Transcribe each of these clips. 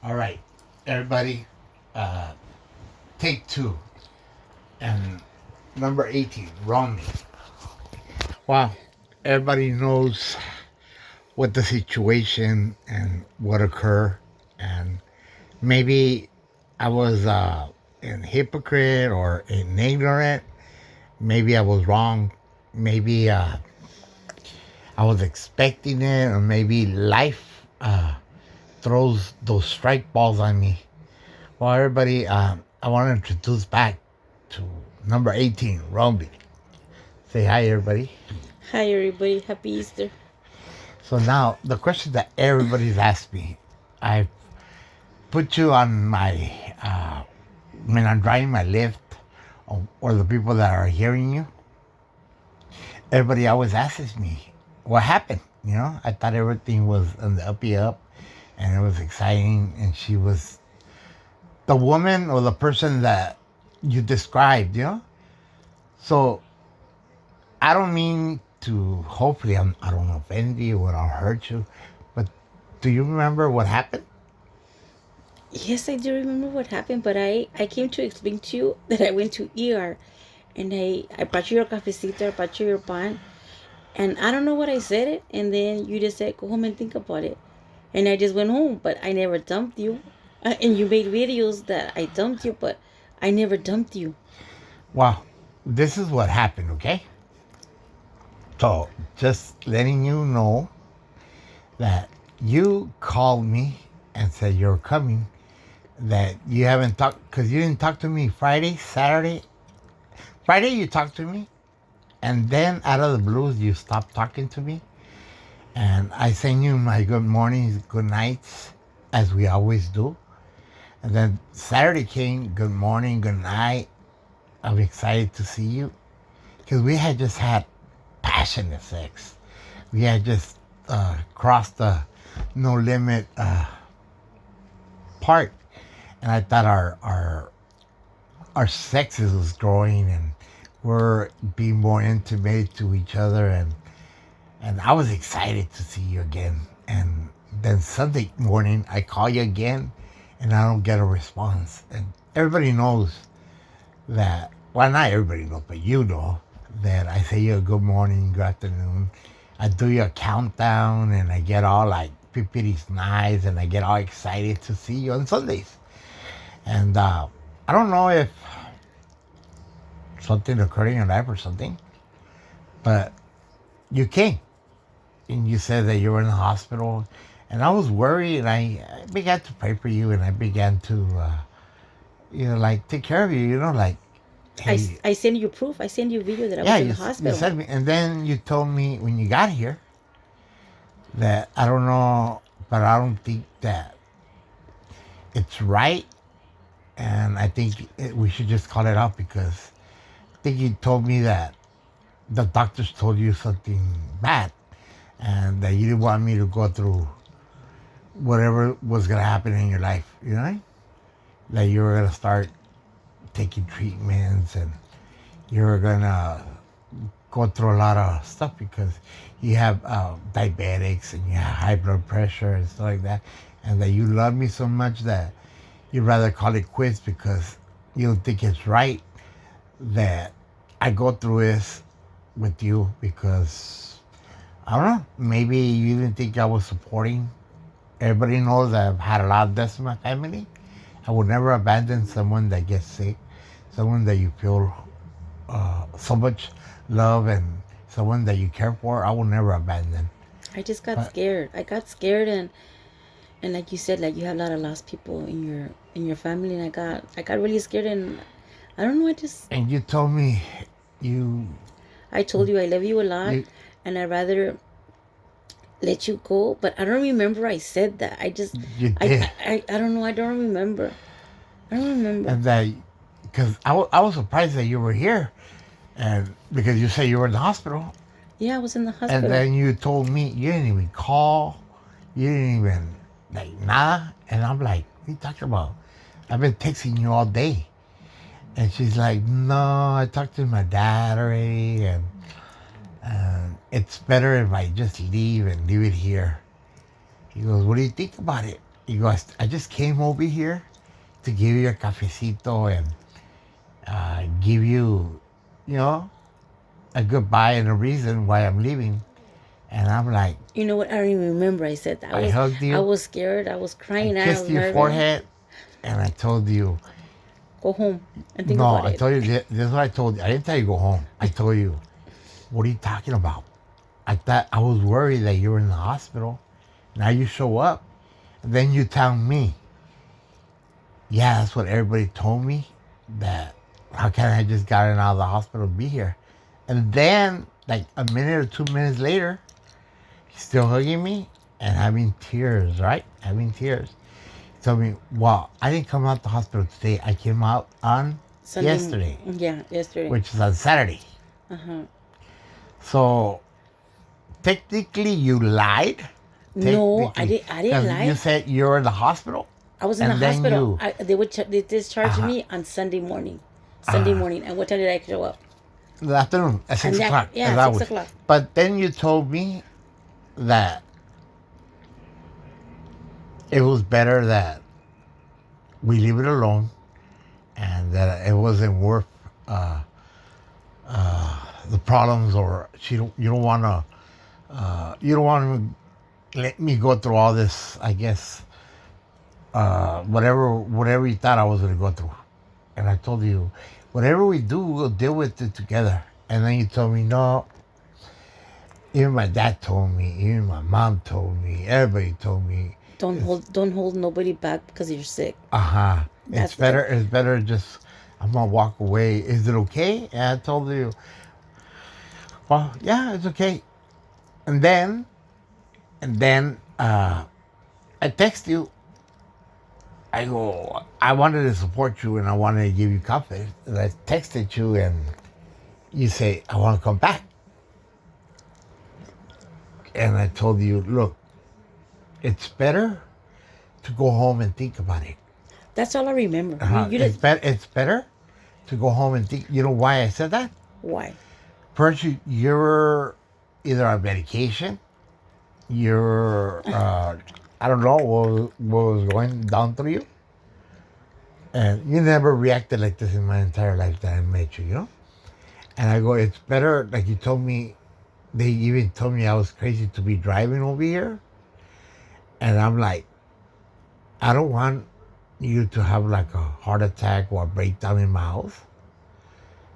All right, everybody, uh, take two. And number 18, Romney. Wow, everybody knows what the situation and what occurred. And maybe I was an hypocrite or an ignorant. Maybe I was wrong. Maybe I was expecting it, or maybe life throws those strike balls on me. Well, everybody, I want to introduce back to number 18, Romney. Say hi, everybody. Hi, everybody. Happy Easter. So now, the question that everybody's asked me, I put you on my, when I'm driving my Lyft, or the people that are hearing you, everybody always asks me, what happened? You know, I thought everything was on the uppy up and it was exciting. And she was the woman or the person that you described, you know? So I don't mean to, hopefully, I don't offend you or I'll hurt you, but do you remember what happened? Yes, I do remember what happened, but I came to explain to you that I went to ER and I brought you your cafecito, I brought you your pan, and I don't know what I said it, and then you just said, go home and think about it. And I just went home, but I never dumped you. And you made videos that I dumped you, but I never dumped you. Well, this is what happened, okay? So just letting you know that you called me and said you're coming, that you haven't talked, because you didn't talk to me Friday, Saturday. Friday you talked to me, and then out of the blues you stopped talking to me. And I send you my good mornings, good nights, as we always do. And then Saturday came, good morning, good night. I'm excited to see you. Because we had just had passionate sex. We had just crossed the no limit part. And I thought our sexes was growing and we're being more intimate to each other. And I was excited to see you again. And then Sunday morning, I call you again, and I don't get a response. And everybody knows that. Well, not everybody knows, but you know that I say you a good morning, good afternoon. I do your countdown, and I get all like pippity nice, and I get all excited to see you on Sundays. And I don't know if something occurred in your life or something, but you came and you said that you were in the hospital, and I was worried, and I began to pray for you, and I began to, like take care of you, like, hey, I sent you proof. I sent you video that I yeah, was in the you hospital. said me, and then you told me when you got here that I don't know, but I don't think that it's right, and I think we should just call it out because I think you told me that the doctors told you something bad, and that you didn't want me to go through whatever was gonna happen in your life, that you were gonna start taking treatments and you were gonna go through a lot of stuff because you have diabetics and you have high blood pressure and stuff like that, and that you love me so much that you'd rather call it quits because you don't think it's right that I go through this with you because I don't know, maybe you didn't think I was supporting. Everybody knows that I've had a lot of deaths in my family. I would never abandon someone that gets sick, someone that you feel so much love and someone that you care for. I will never abandon. I just got But scared. I got scared, and like you said, like you have a lot of lost people in your family, and I got really scared, and I don't know. I just and you told me you I told you I love you a lot, you and I'd rather let you go. But I don't remember I said that. you did, I don't know. I don't remember. I don't remember. and that because I was surprised that you were here, and because you said you were in the hospital, Yeah, I was in the and hospital. then you told me you didn't even call, you didn't even like nada, and I'm like, what are you talking about? I've been texting you all day. And she's like, no, I talked to my dad already, and it's better if I just leave and leave it here. He goes, what do you think about it? He goes, I just came over here to give you a cafecito and give you, you know, a goodbye and a reason why I'm leaving. And I'm like, You know what? I don't even remember I said that. I hugged I you, was scared. I was I crying. I kissed was your nervous. forehead, and I told you, Go home and think no, about I it. told you, this is what I told you. I didn't tell you to go home. I told you, what are you talking about? I thought I was worried that you were in the hospital. Now you show up, and then you tell me, yeah, that's what everybody told me. That how can I just got out of the hospital to be here? And then, like a minute or 2 minutes later, he's still hugging me and having tears, right? Having tears. He told me, well, I didn't come out the hospital today. I came out on Sunday. yesterday, Yeah, yesterday. which is on Saturday. Uh huh. So technically, you lied. No, I Technically, did. I didn't because you lie. said you were in the hospital, I was in the and then hospital. you, They discharged uh, me on Sunday morning. Sunday morning. And what time did I show up? the afternoon at And 6 o'clock, yeah, as I 6 was. o'clock. But then you told me that it was better that we leave it alone, and that it wasn't worth uh, the problems, or you don't want to you don't want to let me go through all this. I guess whatever you thought I was going to go through, and I told you, whatever we do, we'll deal with it together. And then you told me no. Even my dad told me. Even my mom told me. Everybody told me. Don't hold nobody back because you're sick. Uh-huh. That's It's better just I'm gonna walk away. Is it okay? And I told you, well, yeah, it's okay. And then I text you. I go, I wanted to support you and I wanted to give you confidence. And I texted you and you say, I want to come back. And I told you, look, it's better to go home and think about it. That's all I remember. You It's, did. it's better to go home and think. You know why I said that? Why? First, you're either on medication, you're, I don't know what was going down through you. And you never reacted like this in my entire life that I met you, you know? And I go, it's better, like you told me, they even told me I was crazy to be driving over here. And I'm like, I don't want you to have like a heart attack or a breakdown in my house.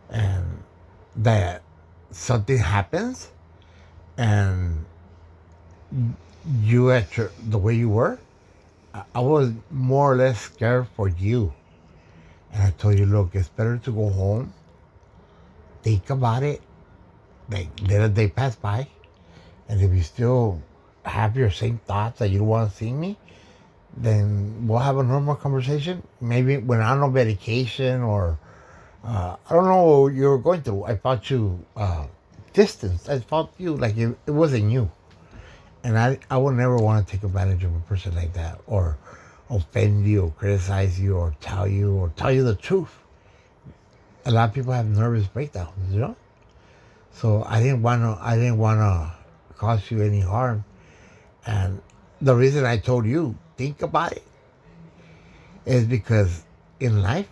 And that something happens and you the way you were, I was more or less scared for you. And I told you, look, it's better to go home, think about it, like let a day pass by. And if you still have your same thoughts that you don't want to see me, then we'll have a normal conversation. Maybe when I'm on medication or I don't know what you were going through. I felt you distance. I felt you like it wasn't you. And I would never want to take advantage of a person like that or offend you or criticize you or tell you the truth. A lot of people have nervous breakdowns, you know? So I didn't want to cause you any harm. And the reason I told you, think about it, is because in life,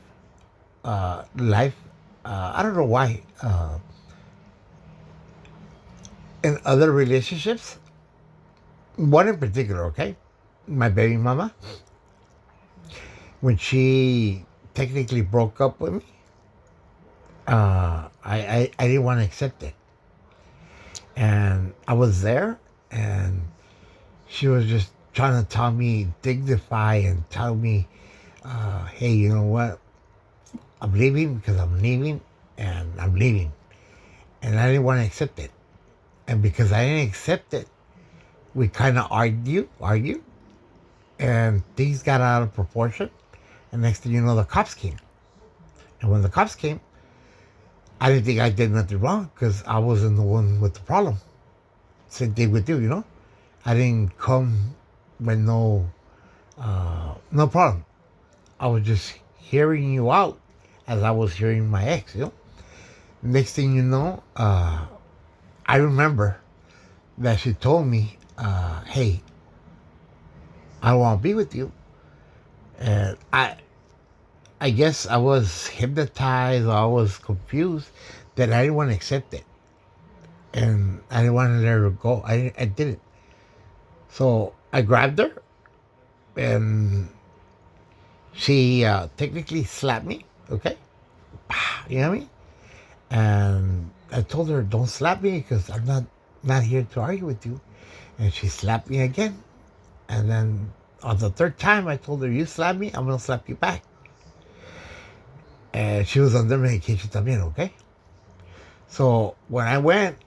I don't know why, in other relationships, one in particular, okay? My baby mama, when she technically broke up with me, I didn't want to accept it. And I was there, and she was just trying to tell me, dignify, and tell me, hey, you know what? I'm leaving because I'm leaving, and I'm leaving. And I didn't want to accept it. And because I didn't accept it, we kind of argued, and things got out of proportion. And next thing you know, the cops came. And when the cops came, I didn't think I did nothing wrong because I wasn't the one with the problem. Same thing with you, you know? I didn't come with no problem. I was just hearing you out as I was hearing my ex, you know? Next thing you know, I remember that she told me, hey, I don't want to be with you. And I guess I was hypnotized. I was confused that I didn't want to accept it, and I didn't want to let her go. I didn't. So I grabbed her, and she technically slapped me. Okay, you know what I mean? And I told her, "Don't slap me because I'm not here to argue with you." And she slapped me again. And then on the third time, I told her, "You slap me, I'm gonna slap you back." And she was under medication también, okay? So when I went,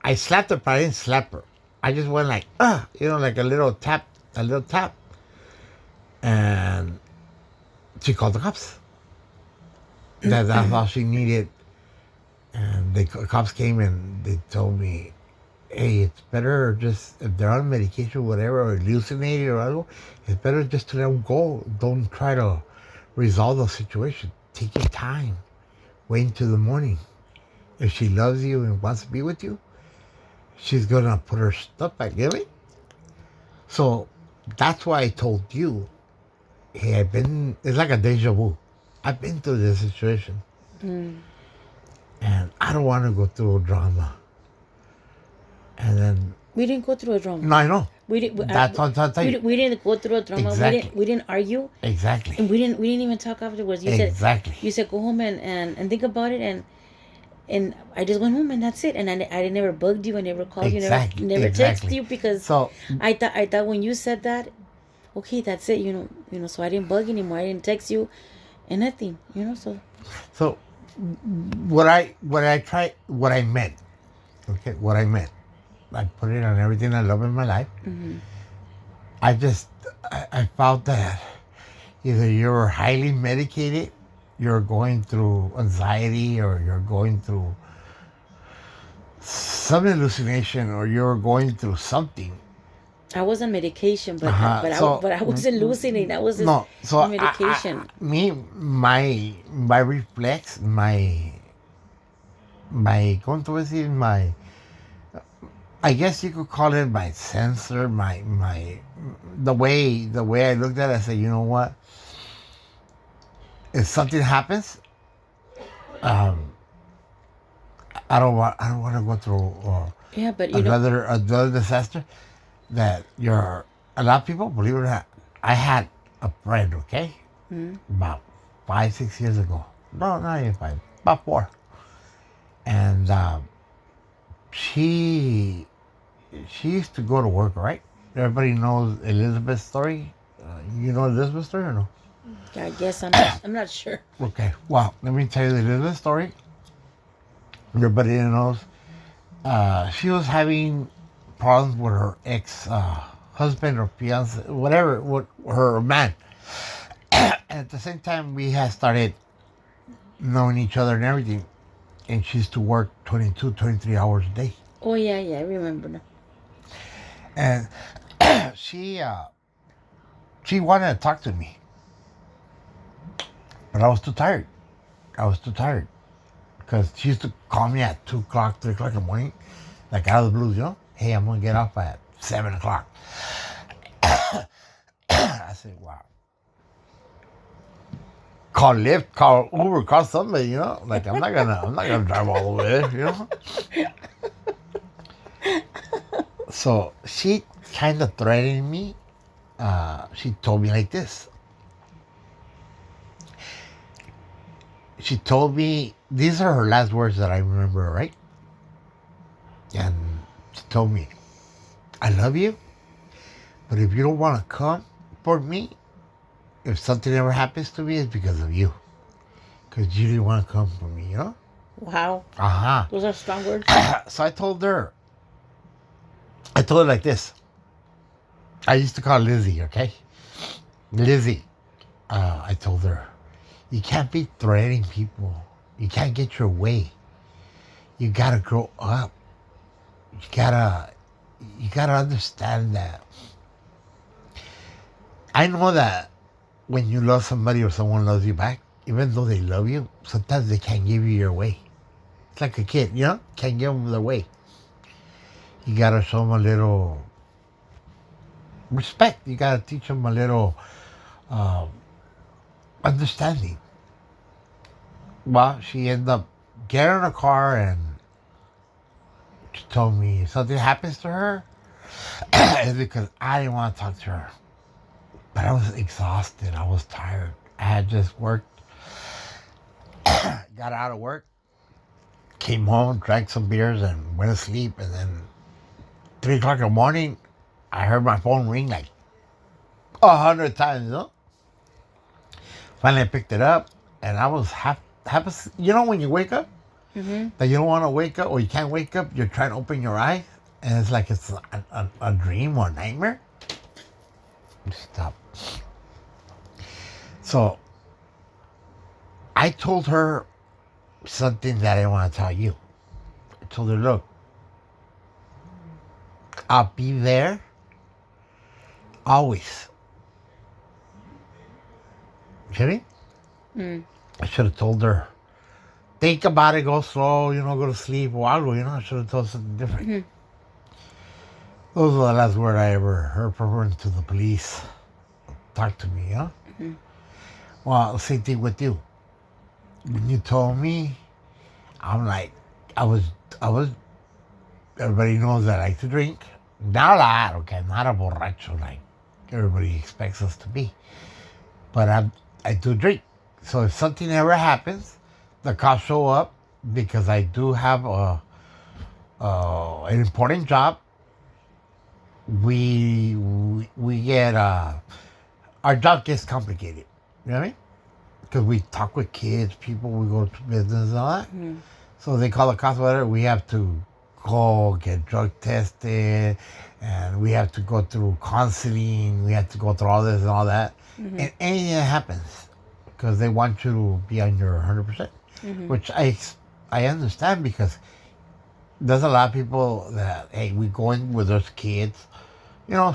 I slapped her, but I didn't slap her. I just went like, like a little tap, a little tap. And she called the cops. That's all she needed. And the cops came and they told me, hey, it's better just, if they're on medication, whatever, or hallucinated or algo, it's better just to let them go. Don't try to resolve the situation. Take your time. Wait until the morning. If she loves you and wants to be with you, she's going to put her stuff back, get me? So that's why I told you, hey, it's like a deja vu. I've been through this situation. And I don't want to go through drama. And then We didn't go through a drama. no, I know. We didn't. That's what I'll tell you. We didn't go through a drama. Exactly. We didn't argue, Exactly. and we didn't even talk afterwards. You Exactly. said go home and think about it, and I just went home and that's it. And I never bugged you. I never called Exactly. you. Never texted you because So I thought when you said that, okay, that's it. So I didn't bug anymore. I didn't text you, and nothing. so what I meant, okay, what I meant. I put it on everything I love in my life. I felt that either you're highly medicated, you're going through anxiety, or you're going through some hallucination, or you're going through something. I was on medication, but I wasn't hallucinating. I was just on medication. My reflex, my ¿cómo te voy a decir? I guess you could call it my sensor, the way I looked at it, I said, you know what? If something happens, I don't want to go through But another disaster. That a lot of people, believe it or not, I had a friend, okay, about 5-6 years ago. No, not even 5, about 4, and she used to go to work, right? Everybody knows Elizabeth's story. You know Elizabeth's story or no? I guess I'm not sure. Okay, well, let me tell you the Elizabeth story. Everybody knows. She was having problems with her ex-husband or fiance, whatever, with her man. And at the same time, we had started knowing each other and everything. And she used to work 22, 23 hours a day. Oh, yeah, I remember now. And she wanted to talk to me. But I was too tired. Because she used to call me at 2 o'clock, 3 o'clock in the morning, like out of the blue, Hey, I'm going to get off at 7 o'clock. I said, wow. Call Lyft, call Uber, call somebody, Like, I'm not gonna drive all the way there, So she kind of threatened me. She told me like this. She told me, these are her last words that I remember, right? And she told me, I love you, but if you don't want to come for me, if something ever happens to me, it's because of you. Because you didn't want to come for me, Wow. Those are strong words. So I told her like this. I used to call Lizzie, okay? Lizzie. I told her, you can't be threatening people. You can't get your way. You gotta grow up. You gotta understand that. I know that when you love somebody or someone loves you back, even though they love you, sometimes they can't give you your way. It's like a kid, can't give them their way. You gotta show them a little respect. You got to teach them a little understanding. Well, she ended up getting in a car and she told me if something happens to her, it's because I didn't want to talk to her. But I was exhausted. I was tired. I had just worked, got out of work, came home, drank some beers, and went to sleep. And then 3 o'clock in the morning, I heard my phone ring like 100 times. Finally, I picked it up, and I was you know, when you wake up, that you don't want to wake up or you can't wake up, you're trying to open your eyes, and it's like it's a dream or a nightmare. Stop. So I told her something that I didn't want to tell you. I told her, look, I'll be there always. Kidding? I should have told her, think about it, go slow, go to sleep or algo, I should have told her something different. Those were the last words I ever heard from her to the police. Talk to me, Well, same thing with you. When you told me, I'm like, I was, everybody knows that I like to drink. Not a lot, okay, not a borracho like everybody expects us to be. But I do drink. So if something ever happens, the cops show up because I do have an important job. We get our job gets complicated. You know what I mean? Because we talk with kids, people, we go to business and all that. So they call the cops, whatever. We have to go get drug tested, and we have to go through counseling. We have to go through all this and all that. And anything that happens, because they want you to be on your 100%, which I understand, because there's a lot of people that, hey, we go in with those kids,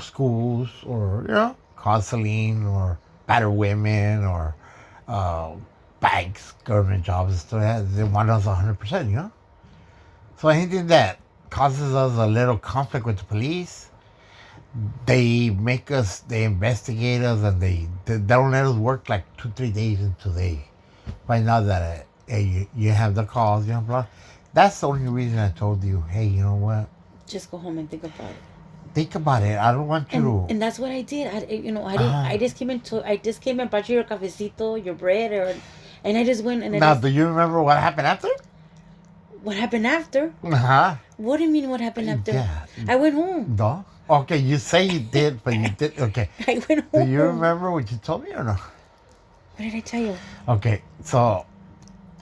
schools or, counseling or battered women or banks, government jobs and stuff like that. They want us 100%, So anything that causes us a little conflict with the police, they investigate us, and they don't let us work like 2-3 days until they find out that hey, you have the calls, blah. That's the only reason I told you, hey, you know what? Just go home and think about it. Think about it. I don't want you to. And that's what I did. I just came and brought you your cafecito, your bread, and I just went and. Now, do you remember what happened after? What happened after? What do you mean? What happened after? Yeah. I went home. No. Okay, you say you did, but you did. Okay. I went home. Do you remember what you told me or no? What did I tell you? Okay, so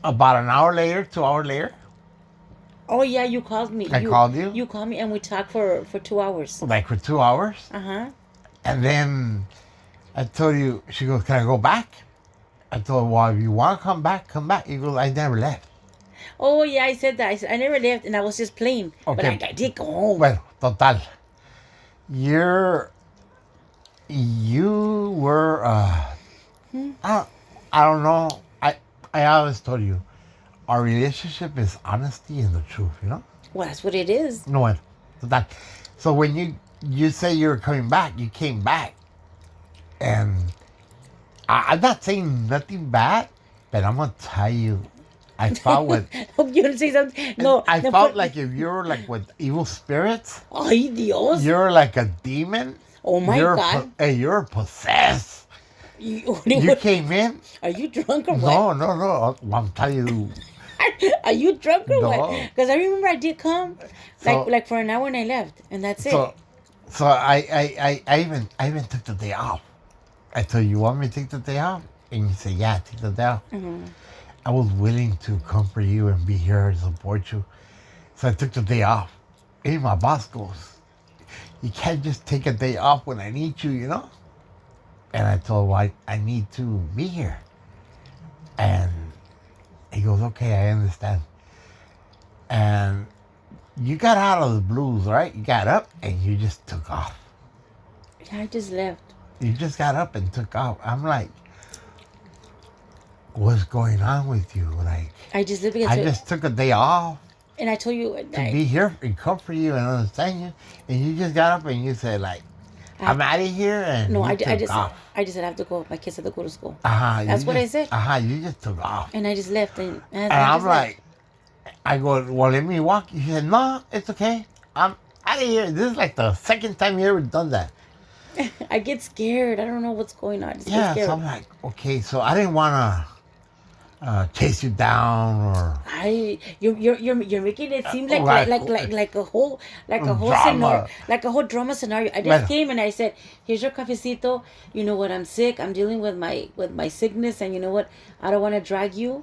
about an hour later, 2 hours later. Oh yeah, you called me. I called you? You called me and we talked for 2 hours. Like for 2 hours? And then I told you, she goes, can I go back? I told her, well, if you want to come back, come back. He goes, I never left. Oh yeah, I said that. I said I never left and I was just playing. Okay. But I did go home. Bueno, total. You were, I don't know. I always told you, our relationship is honesty and the truth, Well, that's what it is. No, bueno, total. So when you say you were coming back, you came back. And I'm not saying nothing bad, but I'm going to tell you, I felt with... Hope you don't say something. No. I felt like if you were like with evil spirits. Ay, Dios. You're like a demon. Oh, my God. Hey, you're possessed. You came in. Are you drunk or what? No. I'm telling you. Are you drunk or No. what? Because I remember I did come like for an hour and I left. And that's it. So I even took the day off. I told you, you want me to take the day off? And you said, yeah, take the day off. I was willing to comfort you and be here and support you. So I took the day off. And my boss goes, you can't just take a day off when I need you, And I told him, I need to be here. And he goes, okay, I understand. And you got out of the blues, right? You got up and you just took off. Yeah, I just left. You just got up and took off. I'm like, what's going on with you? Like, I just left because I just took a day off. And I told you to be here and comfort you and understand you. And you just got up and you said, like, I'm out of here, and No, you I took just off. I just said I have to go. My kids have to go to school. That's what I said. You just took off. And I just left. And And I I'm just left. like, I go, well, let me walk. He said, no, it's okay. I'm out of here. This is like the second time you ever done that. I get scared. I don't know what's going on. I just get Yeah, scared. so I'm like, okay, so I didn't want to chase you down or You're making it seem like Right. like a whole Drama. scenario, like a whole drama scenario. I just Bueno. came and I said, "Here's your cafecito. You know what? I'm sick. I'm dealing with my sickness, and you know what? I don't want to drag you,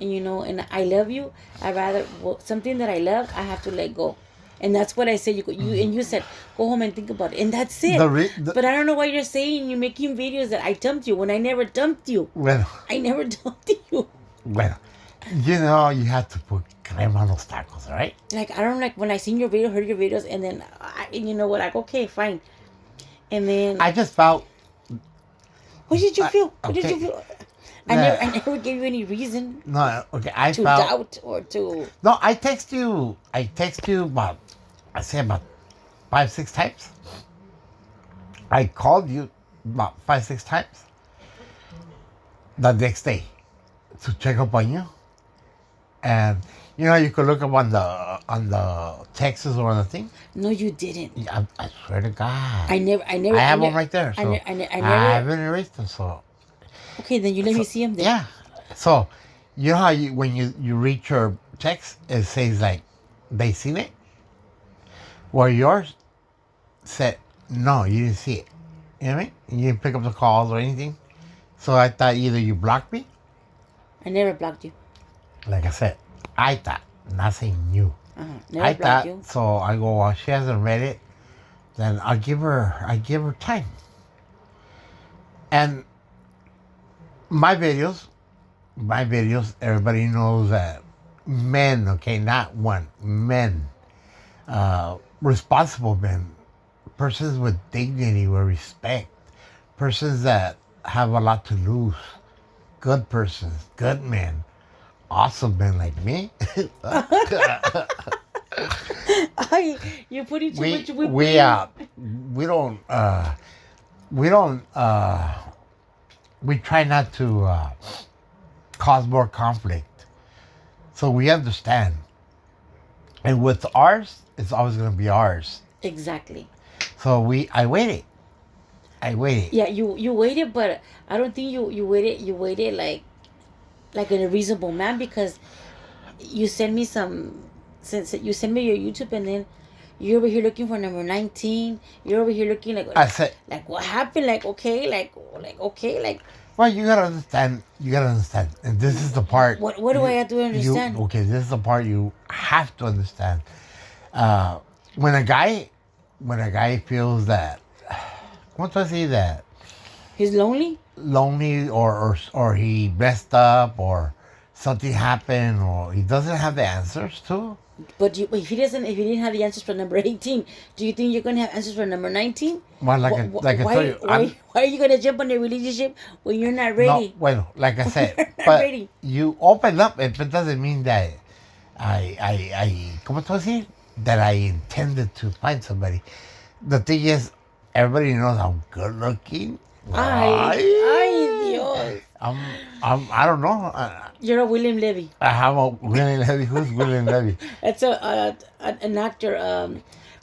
and and I love you. I rather something that I love. I have to let go." And that's what I said. You said, go home and think about it, and that's it. But I don't know why you're saying you're making videos that I dumped you when I never dumped you. Bueno, I never dumped you. bueno. You know, you have to put crema on los tacos, right? Like, I don't like when I seen your video, heard your videos, and then you know what? Like, okay, fine. And then I just felt what did you feel? What did okay. you feel? Yeah. I never gave you any reason no. Okay, I to felt doubt or to. no. I text you about I say about 5-6 times. I called you about 5-6 times the next day to check up on you, and you know you could look up on the texts or on the thing. No, you didn't. I swear to God. I never. I have them right there. So I never. I haven't erased them. So Okay, then you let me see them. Then. yeah. So you know how when you read your text, it says like they seen it. Well, yours said no, you didn't see it. You know what I mean? You didn't pick up the calls or anything. So I thought either you blocked me. I never blocked you. Like I said, I thought, not saying you. Never I blocked thought you. so. I go, well, she hasn't read it. Then I give her time. And my videos, everybody knows that men, okay, not one, men, responsible men, persons with dignity, with respect, persons that have a lot to lose, good persons, good men, awesome men like me. You're putting too we much whipped we cream. we don't we try not to cause more conflict, so we understand, and with ours it's always going to be ours. Exactly. So I waited. Yeah, you waited, but I don't think you waited. You waited like in a reasonable man, because you send me since you send me your YouTube, and then you're over here looking for number 19. You're over here looking I said, like what happened? Like okay, like okay, like well, you gotta understand, and this is the part. what do I have to understand? Okay, this is the part you have to understand. When a guy feels that, what do I say, that He's lonely. or he messed up or something happened or he doesn't have the answers to. But if he didn't have the answers for number 18, do you think you're gonna have answers for number 19? Well, like I told you, why are you gonna jump on a relationship when you're not ready? No, well, like I said, You're not but ready. you open up. It doesn't mean that I ¿cómo te voy a decir? That I intended to find somebody. The thing is, everybody knows I'm good looking. Ay, Dios. I don't know. You're a William Levy. I have a William Levy. Who's William Levy? That's an actor.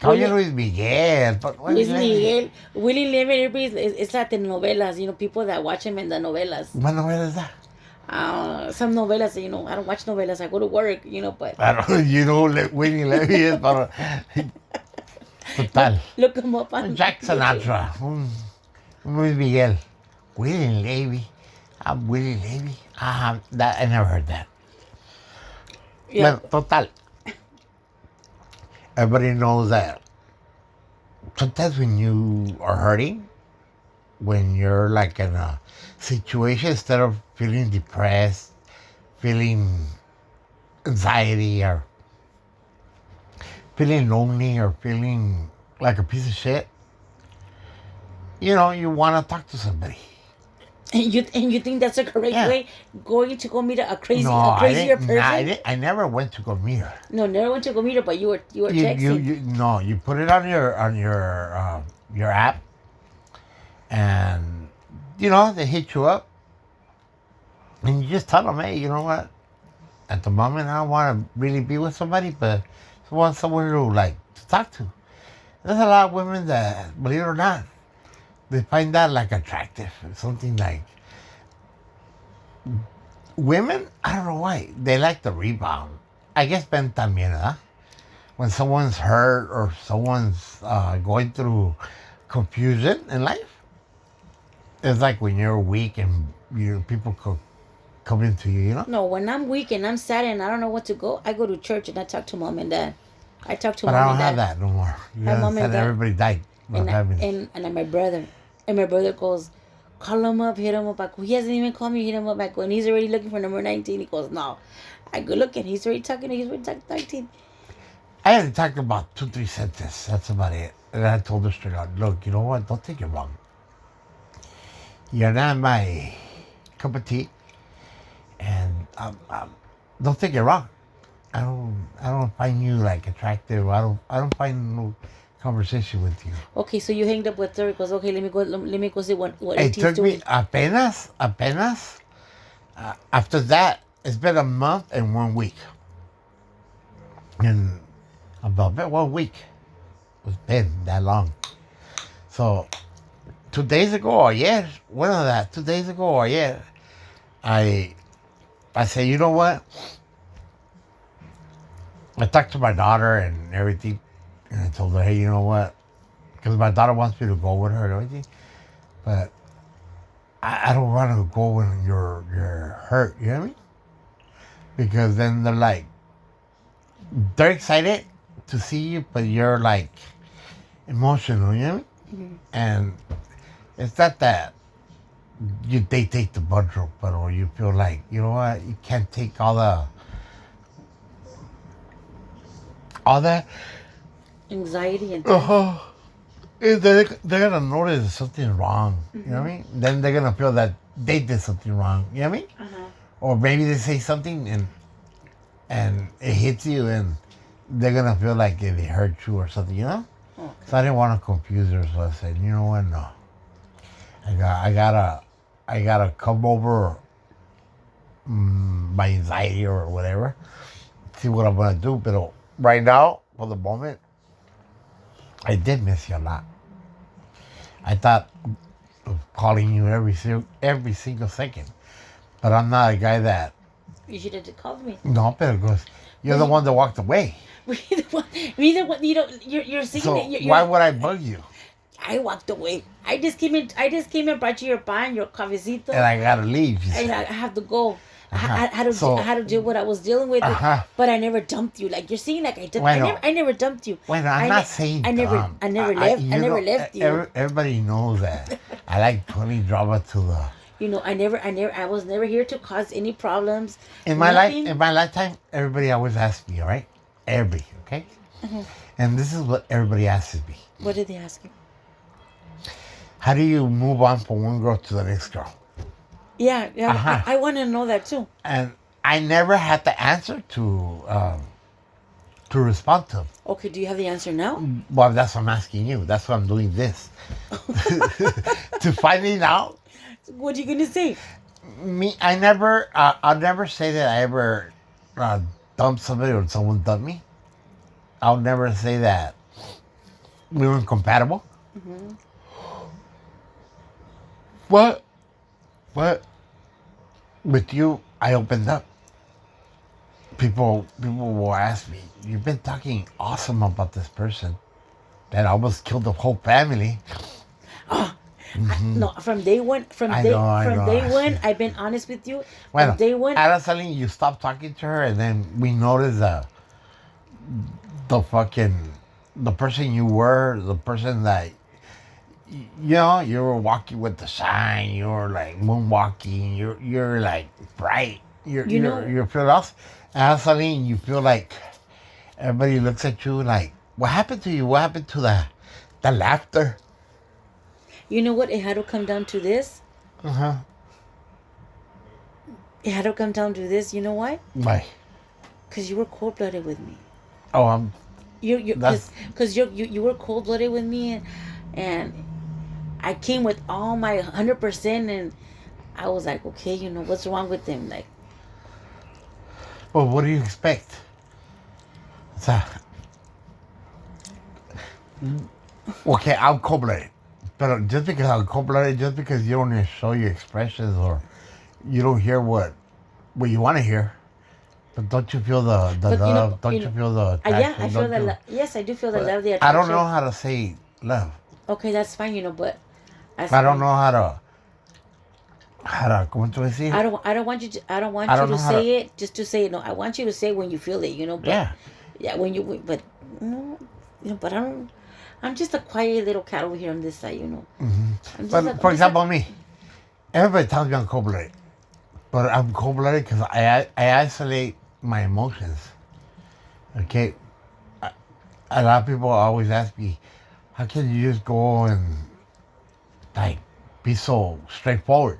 Oye, Luis Miguel. But what Luis is that? Miguel. William Levy. Everybody it's like the novelas. People that watch him in the novelas. What novela is that? Some novelas. I don't watch novelas. I go to work. But I don't. You know, William Levy is para. Total. look him up on Jack Sinatra. Luis Miguel. William Levy. I'm William Levy. That I never heard that. Yeah. Well, total. Everybody knows that. Sometimes when you are hurting, when you're like in a situation, instead of feeling depressed, feeling anxiety, or feeling lonely, or feeling like a piece of shit, you want to talk to somebody. And you think that's a correct way? Going to go meet a crazier person? I never went to go meet her. No, never went to go meet her, but you were texting. You put it on your app, and you know they hit you up, and you just tell them, hey, you know what? At the moment, I don't want to really be with somebody, but I want someone to like to talk to. There's a lot of women that, believe it or not, they find that like attractive. Something like women, I don't know why they like the rebound. I guess men también, ¿verdad? When someone's hurt or someone's going through confusion in life, it's like when you're weak and people come into you, you know. No, when I'm weak and I'm sad and I don't know what to go, I go to church and I talk to mom and dad. I talk to But I mom don't and have dad. that no more. You My mom and understand? dad. Everybody died. And, Not having it. and my brother. And my brother goes, call him up, hit him up. I go, he hasn't even called me, hit him up. I go, and he's already looking for number 19. He goes, no. I go, look, and he's already talking 19. I had talked about 2, 3 sentences. That's about it. And I told her straight out, look, you know what? Don't take it wrong. You're not my cup of tea, and don't take it wrong. I don't find you like attractive. I don't find no conversation with you. Okay, so you hanged up with her. He goes, okay, let me go see what It AT's took me doing. apenas. After that, it's been a month and 1 week. And about 1 week. It's been that long. So 2 days ago or yes, one of that, 2 days ago or yes, I said, you know what? I talked to my daughter and everything, and I told her, hey, you know what? Because my daughter wants me to go with her and everything, but I don't want to go when you're hurt. You know what I mean? Because then they're excited to see you, but you're like emotional. You know what I mean? And it's not that they take the butt rope, but or you feel like, you know what? You can't take all that. Anxiety and Uh-huh. They're gonna notice there's something wrong. You know what I mean? Then they're gonna feel that they did something wrong. You know what I mean? uh-huh. Or maybe they say something and it hits you and they're gonna feel like they hurt you or something. You know? Okay. So I didn't want to confuse her, so I said, you know what? No, I gotta come over my anxiety or whatever. See what I'm gonna do. But right now, for the moment, I did miss you a lot. I thought of calling you every single second, but I'm not a guy that. You should have called me. No, pero because you're the one that walked away. Neither one. You know, you're saying So that. why would I bug you? I walked away. I just came in, brought you your pan, your cafecito, And I gotta leave. You and said. I have to go. Uh-huh. I had to deal what I was dealing with, Uh-huh. but I never dumped you. Like you're saying, like I did. Bueno. I never dumped you. Well, I'm not saying I never dumb. left. I never left you. Everybody knows that. I like putting drama to the. You know, I was never here to cause any problems. In my life, Nothing. in my lifetime, everybody always asks me, all right? Okay? And this is what everybody asks me. What did they ask you? How do you move on from one girl to the next girl? Yeah, Uh-huh. I want to know that too. And I never had the answer to respond to. Okay, do you have the answer now? Well, that's what I'm asking you. That's why I'm doing this. To finding out. What are you gonna say? I'll never say that I ever dumped somebody or someone dumped me. I'll never say that we were incompatible. What? With you, I opened up. People will ask me, "You've been talking awesome about this person that almost killed the whole family." No, from day one, I know. day one, I've been honest with you. Well, From day one, Araceli, you stopped talking to her, and then we noticed the person you were, the person that you were walking with the sign. You were like moonwalking. You're like bright. You're filled off. Araceli, you feel like everybody looks at you like, what happened to you? What happened to the laughter? you know what? It had to come down to this. It had to come down to this. You know why? Why? Because you were cold blooded with me. Oh, You That's- because you were cold blooded with me, and I came with all my 100%, and I was like, okay, what's wrong with them? Like, Well, what do you expect? So, okay, I'm cold-blooded. But just because I'm cold-blooded, just because you don't show your expressions or you don't hear what you want to hear, but don't you feel the but love? Don't you feel the yeah, I attraction? feel Don't the you? yes, I do feel the But love, the I don't attraction. know how to say love. Okay, that's fine, but that's I don't fine. know how to, ¿cómo te voy a decir? I don't I want you don't to know how to, say it just to say it. No, I want you to say it when you feel it, but yeah. yeah, but no, but I'm just a quiet little cat over here on this side, But I'm for just a, example, me, everybody tells me I'm cold-blooded, but I'm cold-blooded because I isolate my emotions. Okay, a lot of people always ask me, how can you just go and like be so straightforward?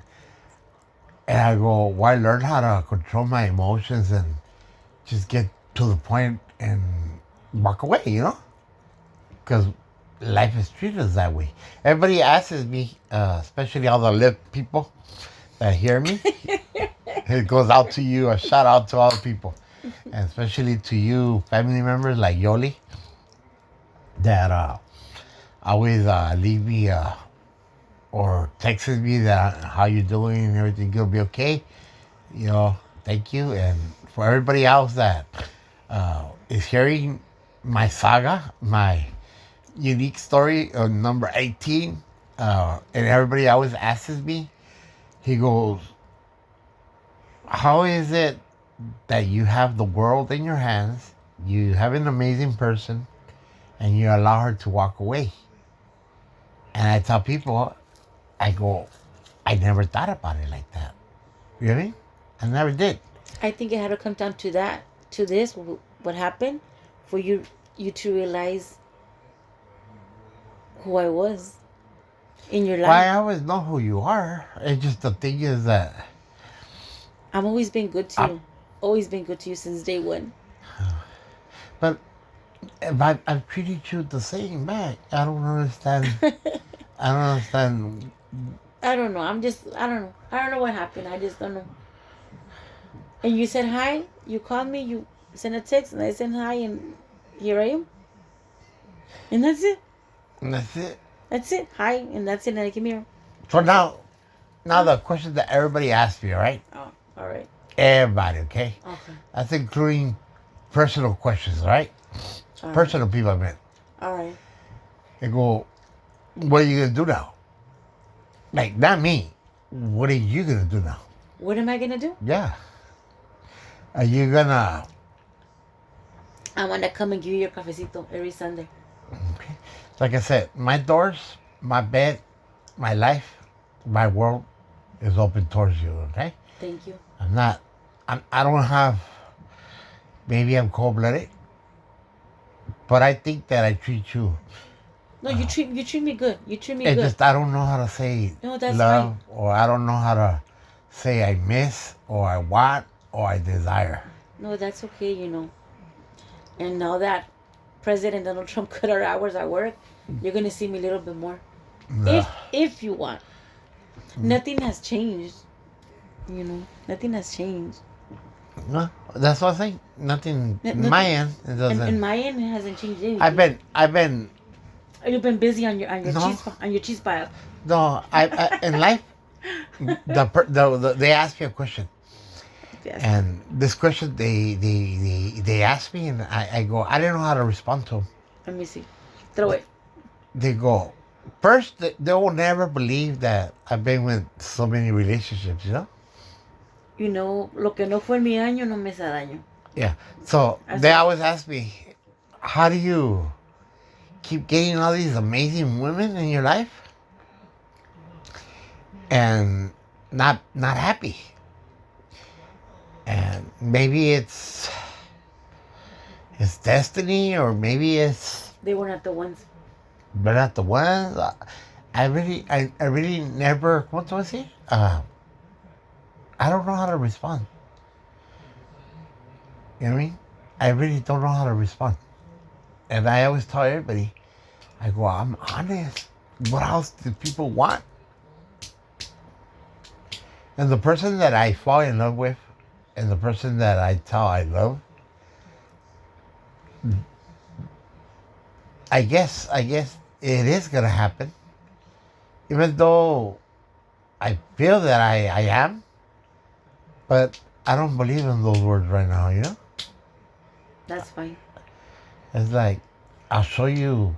And I go, why learn how to control my emotions and just get to the point and walk away, Because life is treated us that way. Everybody asks me, especially all the lip people that hear me, it goes out to you, a shout out to all the people, and especially to you family members like Yoli that always leave me or texts me that how you doing and everything gonna be okay. Thank you. And for everybody else that is hearing my saga, my unique story on number 18, and everybody always asks me, he goes, how is it that you have the world in your hands, you have an amazing person, and you allow her to walk away? And I tell people, I go, I never thought about it like that. You know what I mean? I never did. I think it had to come down to that, to this, what happened, for you to realize who I was in your Well, I life. always know who you are. It's just the thing is that I've always been good to I, you, always been good to you since day one. but if I've treated you the same back. I don't understand. I don't understand. I don't know. I don't know. I don't know what happened. I just don't know. And you said hi. You called me. You sent a text, and I said hi, and here I am. And that's it. And that's it. That's it. Hi, and that's it. And I came here. So That's it. now the question that everybody asks me, all right? Oh, all right. Everybody, okay? Okay. That's including personal questions, right? All right. Personal people, I mean. All right. They go, what are you gonna do now? Like, not me. What are you gonna do now? What am I gonna do? Yeah. Are you gonna? I want to come and give you your cafecito every Sunday. Okay. Like I said, my doors, my bed, my life, my world is open towards you. Okay. Thank you. I'm not. I don't have. Maybe I'm cold-blooded, but I think that I treat you. No, you treat me good. You treat me It's good. just I don't know how to say No, that's love, fine. or I don't know how to say I miss, or I want, or I desire. No, that's okay. And now that President Donald Trump cut our hours at work, you're gonna see me a little bit more. No. If you want. Nothing has changed. Nothing has changed. No, that's what I think. Nothing. My end, it doesn't. And my end hasn't changed anything. I've been. You've been busy on your No. cheese pile. No, I in life, they ask me a question, Yes. and this question they ask me, and I go, I didn't know how to respond to them. Let me see. Throw it. They go, first, they will never believe that I've been with so many relationships, Lo que no fue en mi año no me hace daño. Yeah. So That's they it. always ask me, how do you keep getting all these amazing women in your life and not happy? And maybe it's destiny, or maybe it's They were not the ones. but not the ones. I really never. What do I say? I don't know how to respond. You know what I mean? I really don't know how to respond. And I always tell everybody, I go, I'm honest. what else do people want? And the person that I fall in love with, and the person that I tell I love, I guess it is gonna happen. Even though I feel that I am, but I don't believe in those words right now, you know? That's fine. It's like, I'll show you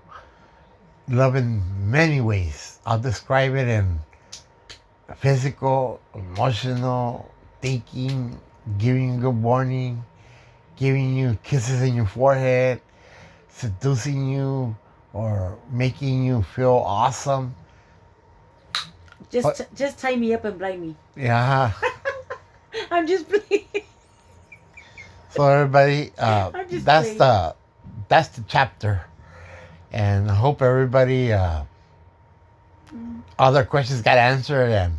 love in many ways. I'll describe it in physical, emotional, thinking, giving you good morning, giving you kisses in your forehead, seducing you, or making you feel awesome. Just tie me up and blind me. Yeah. I'm just playing. So everybody, I'm just that's playing. the chapter, and I hope everybody all their questions got answered,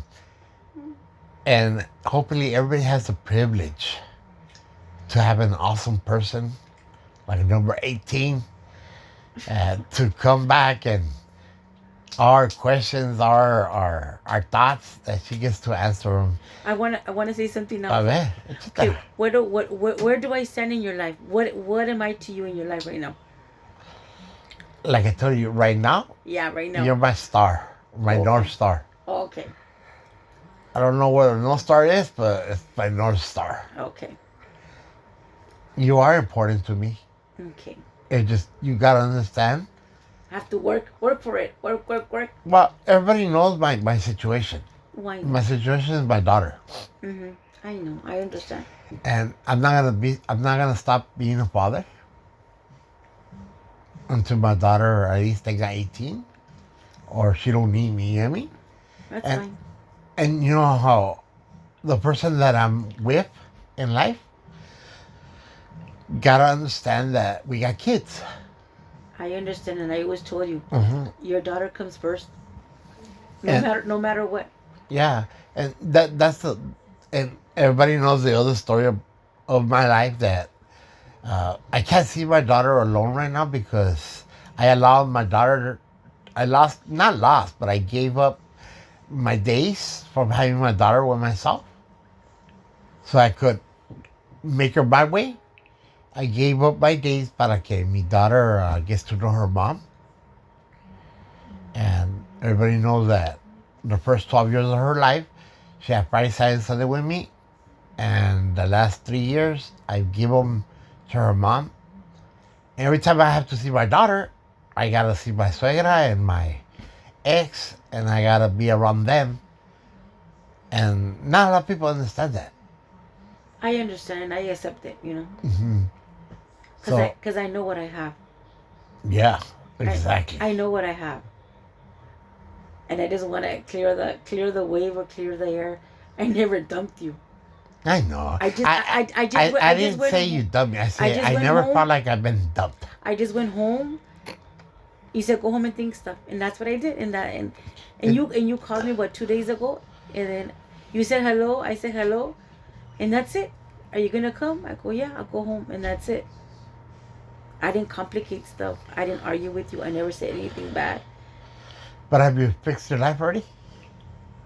and hopefully everybody has the privilege to have an awesome person like number 18 to come back and our questions, our thoughts that she gets to answer them. I wanna say something now. A ver, Okay, where do I stand in your life? What am I to you in your life right now? like I told you right now, Yeah, right now. you're my star, my Okay. North Star. Okay. I don't know what a North Star is, but it's my North Star. Okay. You are important to me. Okay. It just, you gotta understand. I have to work for it. Work. Well, everybody knows my situation. Why My not? situation is my daughter. I know. I understand. And I'm not gonna stop being a father until my daughter at least they got 18 or she don't need me, you know what I mean? That's And- fine. And you know how the person that I'm with in life gotta understand that we got kids. I understand, and I always told you, Mm-hmm. your daughter comes first. And- No matter what. Yeah, and that's the, and everybody knows the other story of my life that I can't see my daughter alone right now because I allowed my daughter, not lost, but I gave up my days from having my daughter with myself so I could make her my way. I gave up my days para que mi daughter gets to know her mom. And everybody knows that the first 12 years of her life, she had Friday, Saturday, Sunday with me. And the last 3 years, I give them to her mom. And every time I have to see my daughter, I gotta see my suegra and my ex, and I gotta be around them. And not a lot of people understand that. I understand, and I accept it. You know, Mm-hmm. because I know what I have. Yeah, exactly. I know what I have, and I just want to clear the wave or clear the air. I never dumped you. I know. I just I didn't say you dumped me. I said just I went never home. felt like I've been dumped. I just went home. He said, "Go home and think stuff," and that's what I did. And you called me 2 days ago, and then you said hello. I said hello, and that's it. Are you gonna come? I go, yeah. I'll go home, and that's it. I didn't complicate stuff. I didn't argue with you. I never said anything bad. But have you fixed your life already?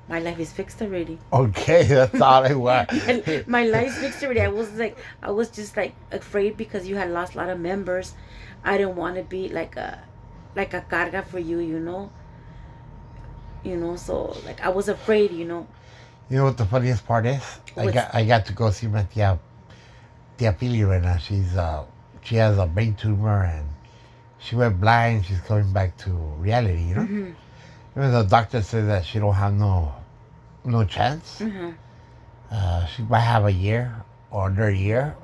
My life is fixed already. Okay, that's all I want. My life's fixed already. I was just like afraid because you had lost a lot of members. I didn't want to be like a carga for you, you know. So like I was afraid, you know. You know what the funniest part is? I got to go see my tia Pili right now. She has a brain tumor and she went blind. She's coming back to reality, you know. Mm-hmm. Even the doctor said that she don't have no chance. Mm-hmm. She might have a year or another year,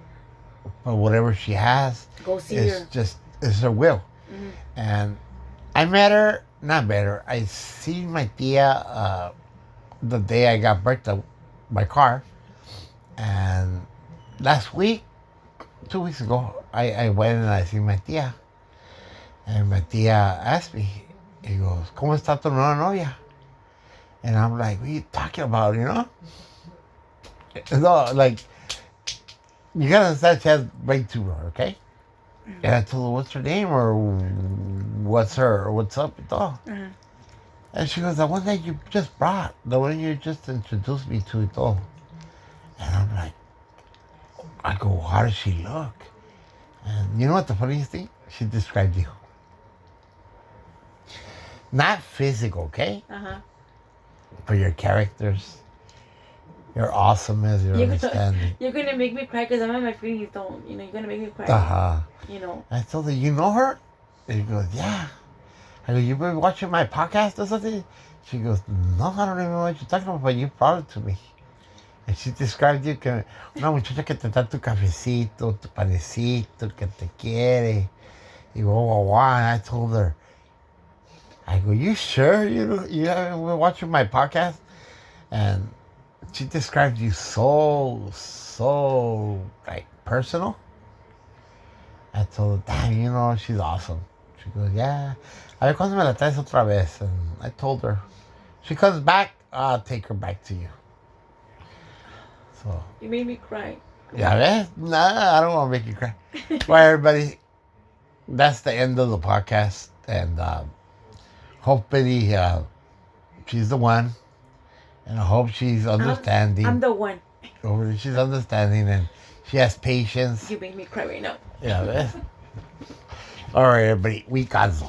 but whatever she has, Go see her. it's her will. Mm-hmm. And I met her, not met her. I seen my tia the day I got burnt my car, and last week, 2 weeks ago, I went and I seen my tia, and my tia asked me, he goes, "¿Cómo está tu nueva novia?" And I'm like, "What are you talking about?" You know? No, like, you gotta understand she has brain tumor, okay? And I told her, "What's her name or what's up with all?" Uh-huh. And she goes, the one that you just brought, the one you just introduced me to it all. And I'm like, I go, how does she look? And you know what the funniest thing? She described you. Not physical, okay? Uh-huh. But your characters, your awesomeness, your understanding. You're gonna make me cry because I'm at my feelings don't. You know, you're gonna make me cry. Uh-huh. You know. I told her, you know her? And she goes, yeah. I go, you been watching my podcast or something? She goes, no, I don't even know what you're talking about, but you brought it to me. And she described you que una muchacha que te da tu cafecito, tu panecito, que te quiere. Y wow. And I told her, I go, you sure you haven't been watching my podcast? And she described you so like personal. I told her, damn, you know, she's awesome. She goes, yeah. A ver, ¿cuándo me la traes otra vez? And I told her, she comes back, I'll take her back to you. So. You made me cry. Ya ves? Nah, I don't want to make you cry. Well, everybody, that's the end of the podcast. And hopefully she's the one. And I hope she's understanding. I'm the one. Hopefully she's understanding and she has patience. You make me cry right now. Ya ves? All right, everybody, we cancel.